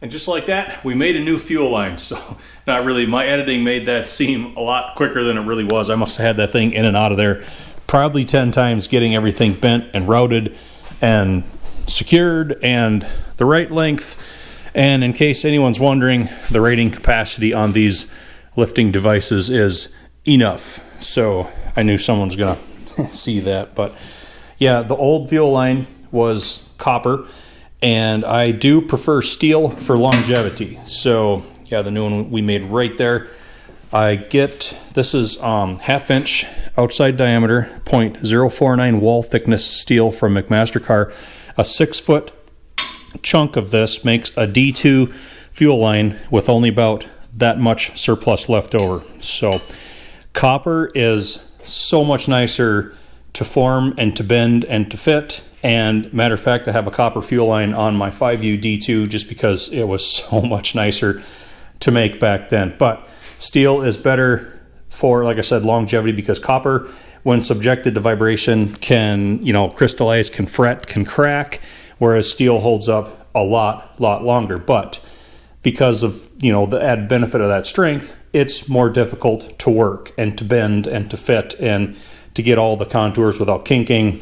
And just like that, we made a new fuel line. So not really, my editing made that seem a lot quicker than it really was. I must have had that thing in and out of there probably 10 times, getting everything bent and routed and secured and the right length. And in case anyone's wondering, the rating capacity on these lifting devices is enough. So I knew someone's gonna see that. But yeah, the old fuel line was copper, and I do prefer steel for longevity. So yeah, the new one we made right there. I get, this is 1/2 inch outside diameter, 0.049 wall thickness steel from McMaster-Carr. A 6-foot chunk of this makes a D2 fuel line with only about that much surplus left over. So copper is so much nicer to form and to bend and to fit. And matter of fact, I have a copper fuel line on my 5U D2 just because it was so much nicer to make back then. But steel is better for, like I said, longevity, because copper, when subjected to vibration, can, crystallize, can fret, can crack, whereas steel holds up a lot longer. But because of, the added benefit of that strength, it's more difficult to work and to bend and to fit and to get all the contours without kinking,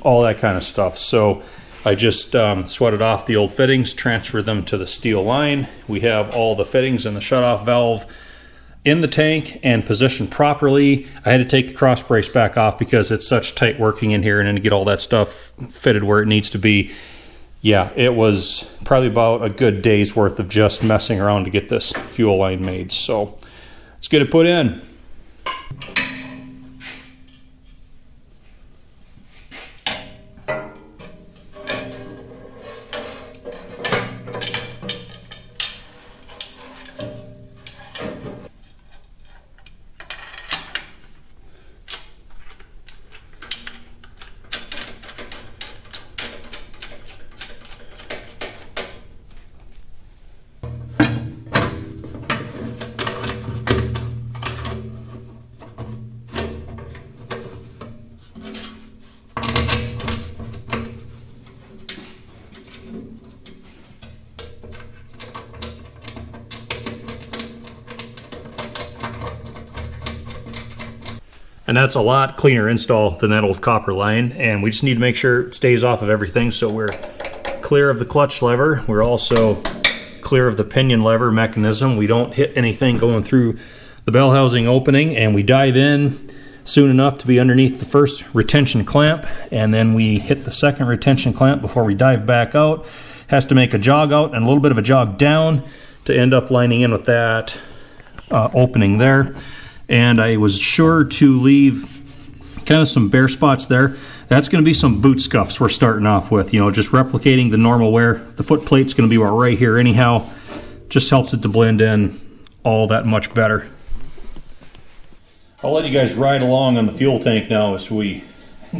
all that kind of stuff. So I just sweated off the old fittings, transferred them to the steel line. We have all the fittings and the shutoff valve in the tank and positioned properly. I had to take the cross brace back off because it's such tight working in here, and then to get all that stuff fitted where it needs to be. Yeah, it was probably about a good day's worth of just messing around to get this fuel line made. So let's get it put in. And that's a lot cleaner install than that old copper line. And we just need to make sure it stays off of everything. So we're clear of the clutch lever. We're also clear of the pinion lever mechanism. We don't hit anything going through the bell housing opening. And we dive in soon enough to be underneath the first retention clamp. And then we hit the second retention clamp before we dive back out. Has to make a jog out and a little bit of a jog down to end up lining in with that opening there. And I was sure to leave kind of some bare spots there. That's going to be some boot scuffs we're starting off with, just replicating the normal wear. The foot plate's going to be right here anyhow. Just helps it to blend in all that much better. I'll let you guys ride along on the fuel tank now as we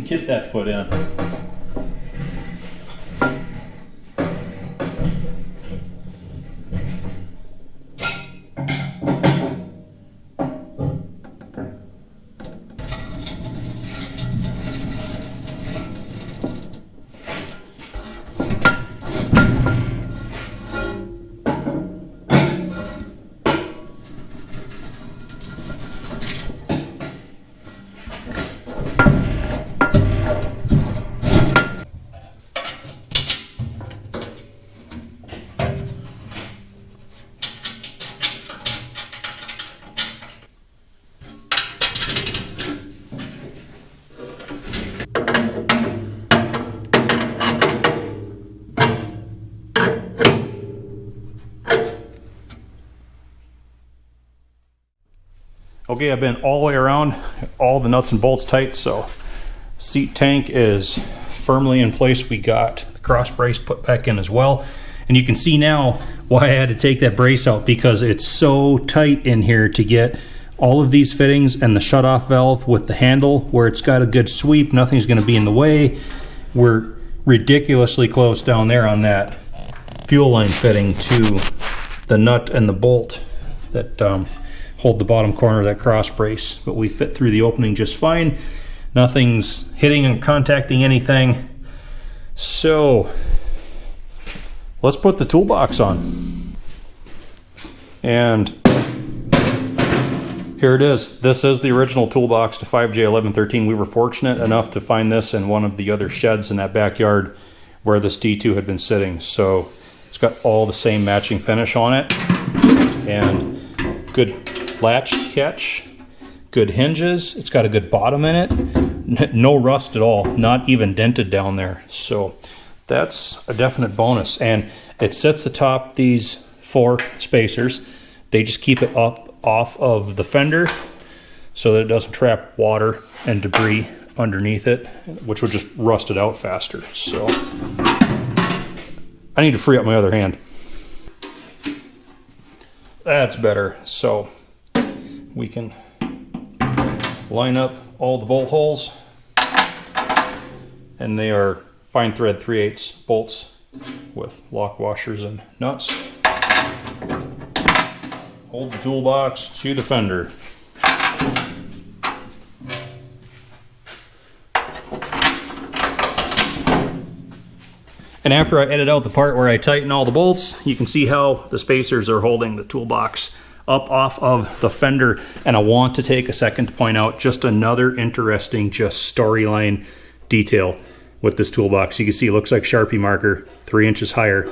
get that put in. Okay, I've been all the way around, all the nuts and bolts tight, so seat tank is firmly in place. We got the cross brace put back in as well. And you can see now why I had to take that brace out, because it's so tight in here to get all of these fittings and the shutoff valve with the handle where it's got a good sweep. Nothing's going to be in the way. We're ridiculously close down there on that fuel line fitting to the nut and the bolt that hold the bottom corner of that cross brace, but we fit through the opening just fine. Nothing's hitting and contacting anything. So let's put the toolbox on. And here it is. This is the original toolbox to 5J1113. We were fortunate enough to find this in one of the other sheds in that backyard where this D2 had been sitting. So it's got all the same matching finish on it, and good latch catch, good hinges. It's got a good bottom in it. No rust at all, not even dented down there. So that's a definite bonus. And it sits atop these 4 spacers. They just keep it up off of the fender so that it doesn't trap water and debris underneath it, which would just rust it out faster. So I need to free up my other hand. That's better. So we can line up all the bolt holes, and they are fine thread 3/8 bolts with lock washers and nuts. Hold the toolbox to the fender. And after I edit out the part where I tighten all the bolts, you can see how the spacers are holding the toolbox up off of the fender. And I want to take a second to point out just another interesting storyline detail with this toolbox. You can see it looks like Sharpie marker 3 inches higher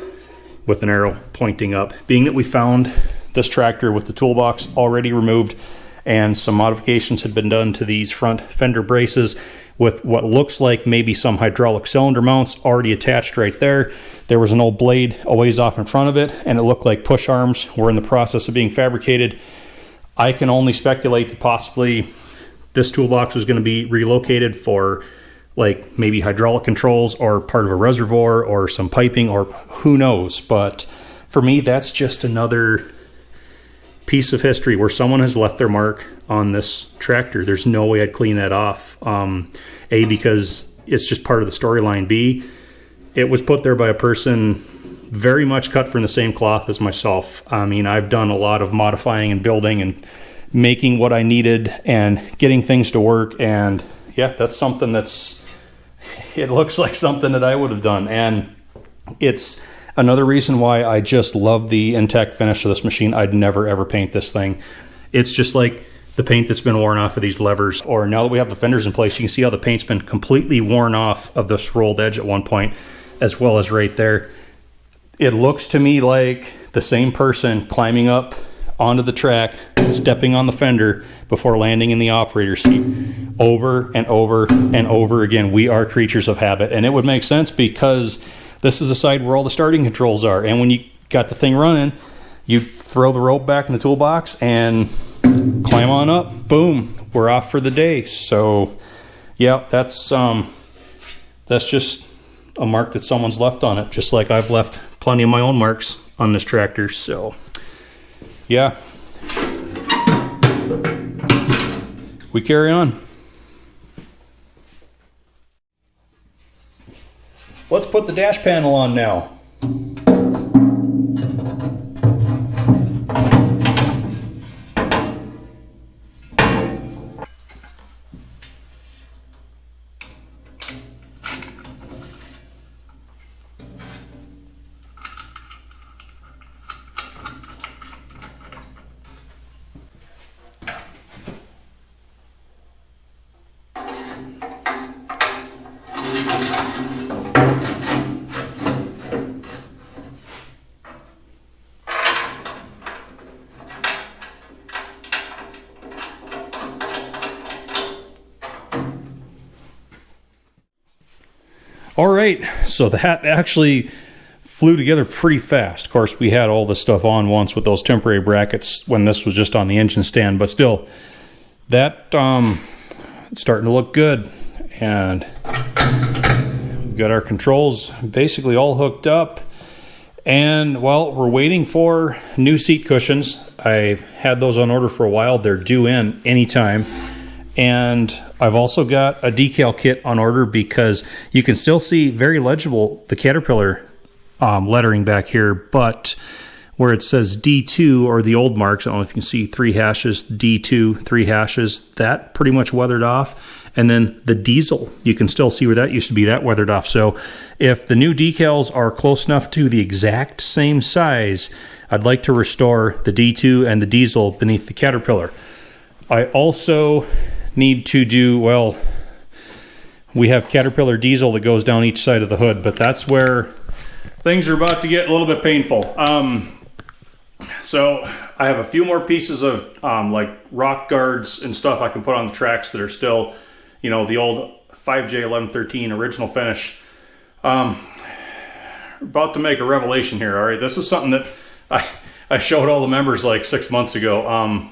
with an arrow pointing up. Being that we found this tractor with the toolbox already removed and some modifications had been done to these front fender braces with what looks like maybe some hydraulic cylinder mounts already attached right there. There was an old blade a ways off in front of it, and it looked like push arms were in the process of being fabricated. I can only speculate that possibly this toolbox was going to be relocated for like maybe hydraulic controls or part of a reservoir or some piping, or who knows. But for me, that's just another piece of history where someone has left their mark on this tractor. There's no way I'd clean that off. A, because it's just part of the storyline. B, it was put there by a person very much cut from the same cloth as myself. I mean, I've done a lot of modifying and building and making what I needed and getting things to work. And yeah, that's something it looks like something that I would have done. And it's another reason why I just love the intact finish of this machine. I'd never ever paint this thing. It's just like the paint that's been worn off of these levers, or now that we have the fenders in place, you can see how the paint's been completely worn off of this rolled edge at one point, as well as right there. It looks to me like the same person climbing up onto the track, stepping on the fender before landing in the operator seat over and over and over again. We are creatures of habit, and it would make sense because this is the side where all the starting controls are. And when you got the thing running, you throw the rope back in the toolbox and climb on up. Boom, we're off for the day. So yeah, that's just a mark that someone's left on it, just like I've left plenty of my own marks on this tractor. So yeah, we carry on. Let's put the dash panel on now. All right, so that actually flew together pretty fast. Of course, we had all this stuff on once with those temporary brackets when this was just on the engine stand, but still, that it's starting to look good. And we've got our controls basically all hooked up. And well, we're waiting for new seat cushions. I've had those on order for a while. They're due in anytime. And I've also got a decal kit on order because you can still see very legible the Caterpillar lettering back here, but where it says D2 or the old marks, I don't know if you can see 3 hashes, D2, 3 hashes, that pretty much weathered off. And then the diesel, you can still see where that used to be, that weathered off. So if the new decals are close enough to the exact same size, I'd like to restore the D2 and the diesel beneath the Caterpillar. I also need to do, well, we have Caterpillar diesel that goes down each side of the hood, but that's where things are about to get a little bit painful. So I have a few more pieces of like rock guards and stuff I can put on the tracks that are still, you know, the old 5J1113 original finish. About to make a revelation here. All right, this is something that I showed all the members like 6 months ago. I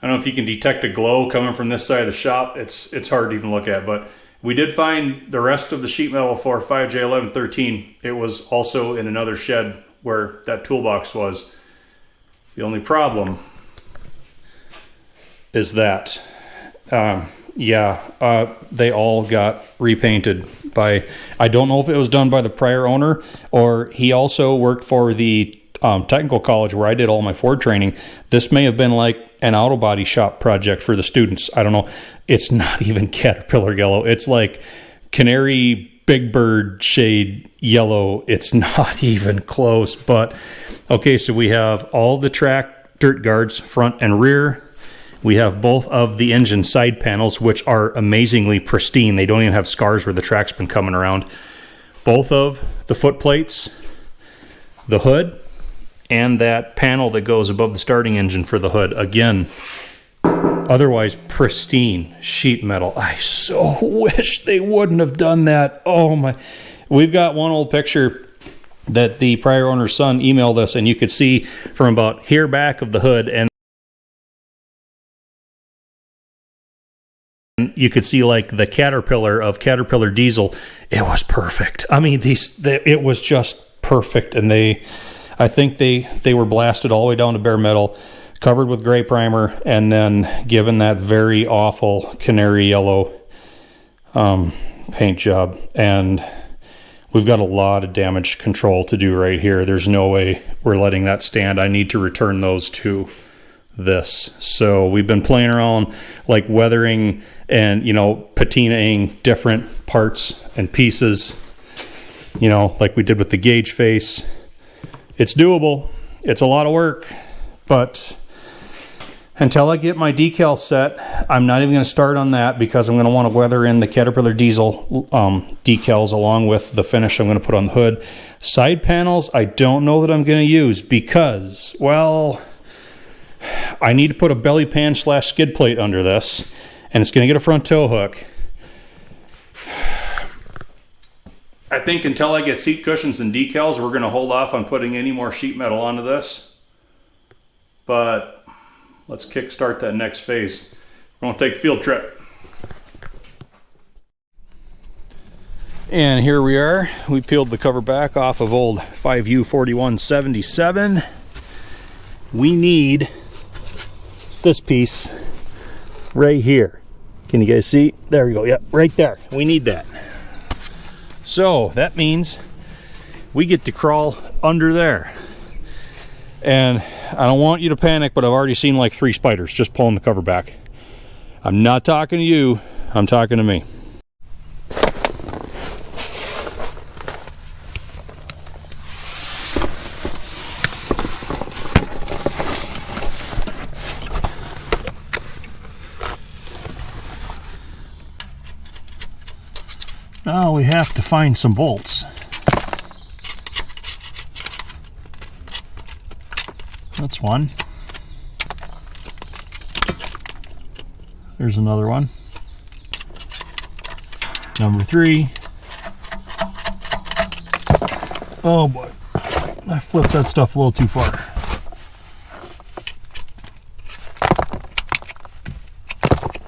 don't know if you can detect a glow coming from this side of the shop. It's hard to even look at, but we did find the rest of the sheet metal for 5J1113. It was also in another shed where that toolbox was. The only problem is that, they all got repainted by, I don't know if it was done by the prior owner or he also worked for the technical college where I did all my Ford training. This may have been like an auto body shop project for the students. I don't know. It's not even Caterpillar yellow. It's like canary big bird shade yellow. It's not even close. But okay, so we have all the track dirt guards front and rear. We have both of the engine side panels, which are amazingly pristine. They don't even have scars where the track's been coming around. Both of the foot plates, the hood, and that panel that goes above the starting engine for the hood. Again, otherwise pristine sheet metal. I so wish they wouldn't have done that. Oh my. We've got one old picture that the prior owner's son emailed us, and you could see from about here back of the hood, and you could see like the Caterpillar of Caterpillar diesel. It was perfect. I mean, it was just perfect, and I think they were blasted all the way down to bare metal, covered with gray primer, and then given that very awful canary yellow paint job. And we've got a lot of damage control to do right here. There's no way we're letting that stand. I need to return those to this. So we've been playing around like weathering and, you know, patinaing different parts and pieces, you know, like we did with the gauge face. It's doable. It's a lot of work, but until I get my decal set, I'm not even going to start on that because I'm going to want to weather in the Caterpillar diesel decals along with the finish I'm going to put on the hood. Side panels, I don't know that I'm going to use because, well, I need to put a belly pan / skid plate under this, and it's going to get a front tow hook. I think until I get seat cushions and decals, we're going to hold off on putting any more sheet metal onto this. But let's kickstart that next phase. We're going to take a field trip. And here we are. We peeled the cover back off of old 5U4177. We need this piece right here. Can you guys see? There we go. Yep, right there. We need that. So that means we get to crawl under there. And I don't want you to panic, but I've already seen like 3 spiders just pulling the cover back. I'm not talking to you, I'm talking to me. Now we have to find some bolts. That's one. There's another one. Number 3. Oh boy, I flipped that stuff a little too far.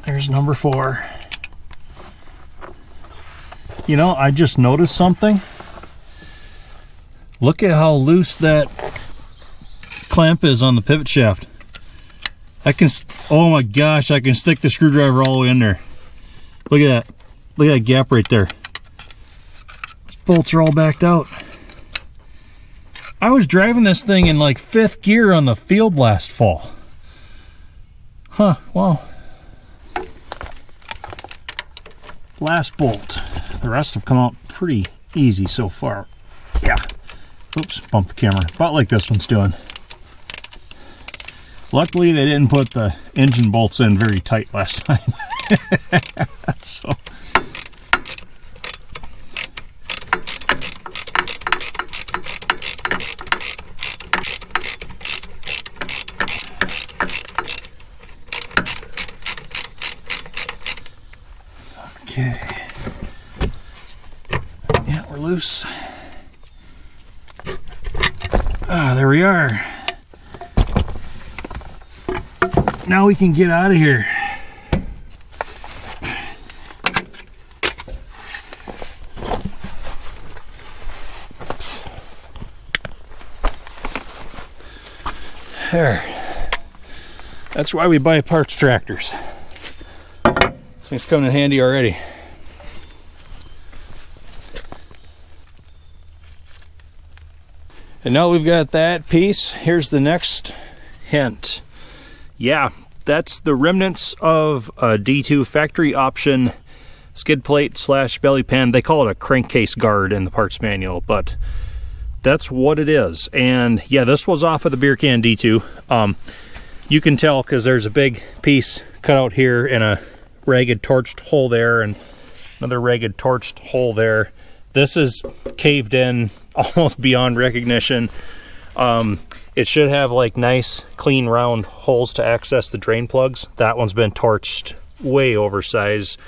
There's number 4. You know, I just noticed something. Look at how loose that clamp is on the pivot shaft. I can, oh my gosh, I can stick the screwdriver all the way in there. Look at that. Look at that gap right there. These bolts are all backed out. I was driving this thing in like 5th gear on the field last fall. Huh, well. Last bolt. The rest have come out pretty easy so far. Yeah. Oops, bumped the camera. About like this one's doing. Luckily, they didn't put the engine bolts in very tight last time. So. Okay. Yeah, we're loose. Ah, there we are. Now we can get out of here. There. That's why we buy parts tractors. Things come in handy already. And now we've got that piece, here's the next hint. Yeah, that's the remnants of a D2 factory option skid plate / belly pan. They call it a crankcase guard in the parts manual, but that's what it is. And yeah, this was off of the beer can D2. You can tell because there's a big piece cut out here and a ragged torched hole there and another ragged torched hole there. This is caved in almost beyond recognition. It should have like nice clean round holes to access the drain plugs. That one's been torched way oversized.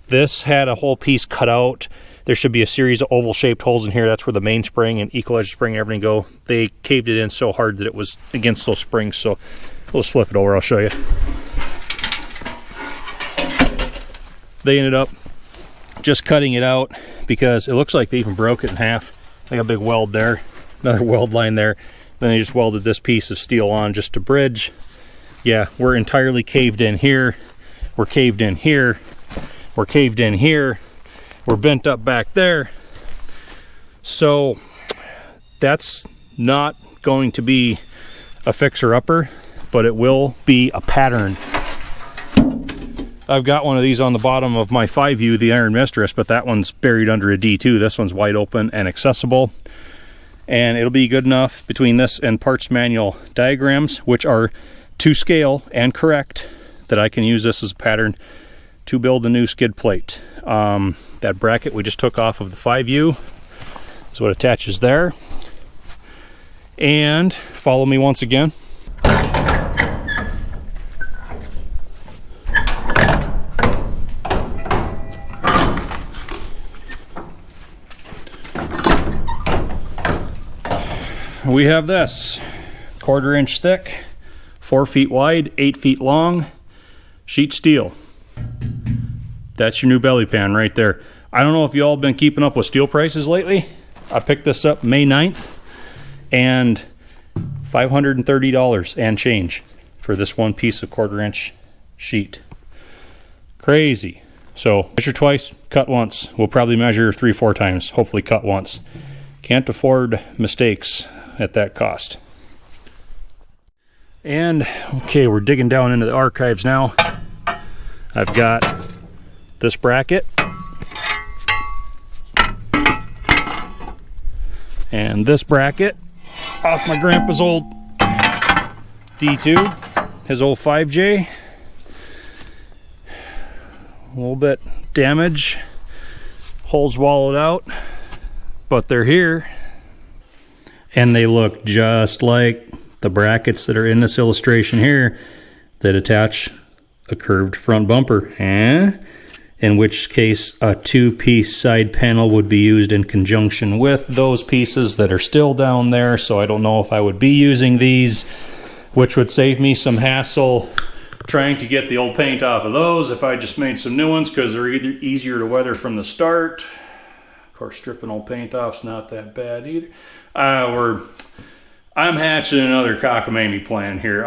This had a whole piece cut out. There should be a series of oval shaped holes in here. That's where the mainspring and equalizer spring and everything go. They caved it in so hard that it was against those springs. So we'll just flip it over, I'll show you. They ended up just cutting it out because it looks like they even broke it in half. Like a big weld there, another weld line there. Then they just welded this piece of steel on just to bridge. Yeah, we're entirely caved in here. We're caved in here. We're caved in here. We're bent up back there. So that's not going to be a fixer-upper, but it will be a pattern. I've got one of these on the bottom of my 5U, the Iron Mistress, but that one's buried under a D2. This one's wide open and accessible. And it'll be good enough between this and parts manual diagrams, which are to scale and correct, that I can use this as a pattern to build the new skid plate. That bracket we just took off of the 5U is what attaches there. And follow me once again. We have this 1/4 inch thick, 4 feet wide, 8 feet long, sheet steel. That's your new belly pan right there. I don't know if you all been keeping up with steel prices lately. I picked this up May 9th and $530 and change for this one piece of 1/4 inch sheet. Crazy. So measure twice, cut once. We'll probably measure 3-4 times, hopefully cut once. Can't afford mistakes at that cost. And okay, we're digging down into the archives now. I've got this bracket and this bracket off my grandpa's old D2, his old 5J. A little bit damage, holes wallowed out, but they're here. And they look just like the brackets that are in this illustration here that attach a curved front bumper. In which case a 2-piece side panel would be used in conjunction with those pieces that are still down there. So I don't know if I would be using these, which would save me some hassle trying to get the old paint off of those if I just made some new ones, because they're either easier to weather from the start. Of course, stripping old paint off's not that bad either. I'm hatching another cockamamie plan here.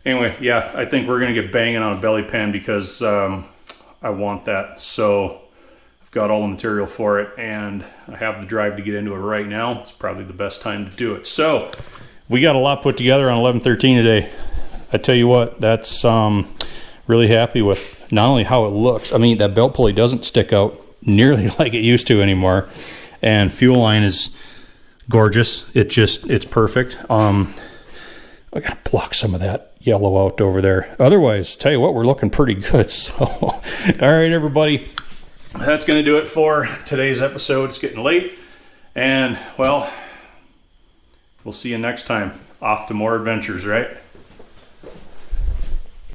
Anyway, yeah, I think we're gonna get banging on a belly pan because I want that. So I've got all the material for it, and I have the drive to get into it right now. It's probably the best time to do it. So we got a lot put together on 1113 today. I tell you what, that's really happy with not only how it looks. I mean, that belt pulley doesn't stick out nearly like it used to anymore, and fuel line is gorgeous. It's perfect. I gotta block some of that yellow out over there. Otherwise, tell you what, we're looking pretty good. So, all right, everybody, that's gonna do it for today's episode. It's getting late, and well, we'll see you next time. Off to more adventures, right?